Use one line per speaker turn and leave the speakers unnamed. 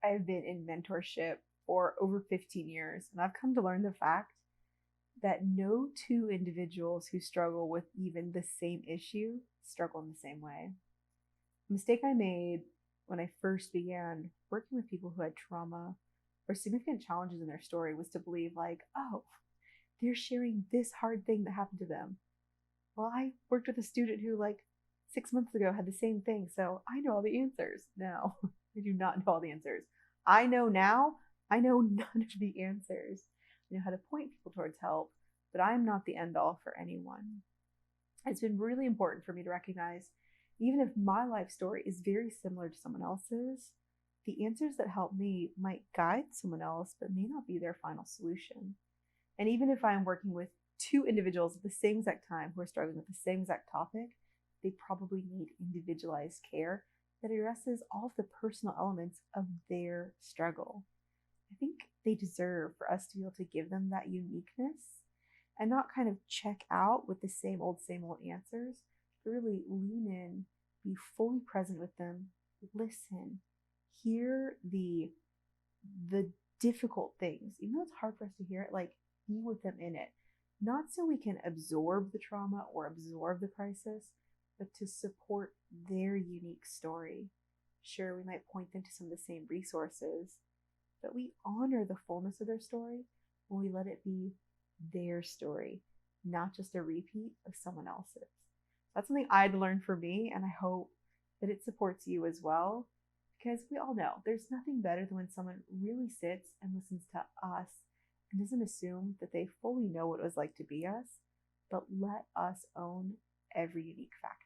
I've been in mentorship for over 15 years, and I've come to learn the fact that no two individuals who struggle with even the same issue struggle in the same way. A mistake I made when I first began working with people who had trauma or significant challenges in their story was to believe, like, oh, they're sharing this hard thing that happened to them. Well, I worked with a student who, like, 6 months ago had the same thing, so I know all the answers. No, I do not know all the answers. I know now, I know none of the answers. I know how to point people towards help, but I'm not the end all for anyone. It's been really important for me to recognize, even if my life story is very similar to someone else's, the answers that help me might guide someone else, but may not be their final solution. And even if I'm working with two individuals at the same exact time who are struggling with the same exact topic, they probably need individualized care that addresses all of the personal elements of their struggle. I think they deserve for us to be able to give them that uniqueness and not kind of check out with the same old answers, but really lean in, be fully present with them, listen, hear the difficult things, even though it's hard for us to hear it, like be with them in it. Not so we can absorb the trauma or absorb the crisis, but to support their unique story. Sure, we might point them to some of the same resources, but we honor the fullness of their story when we let it be their story, not just a repeat of someone else's. That's something I'd learned for me, and I hope that it supports you as well, because we all know there's nothing better than when someone really sits and listens to us and doesn't assume that they fully know what it was like to be us, but let us own every unique factor.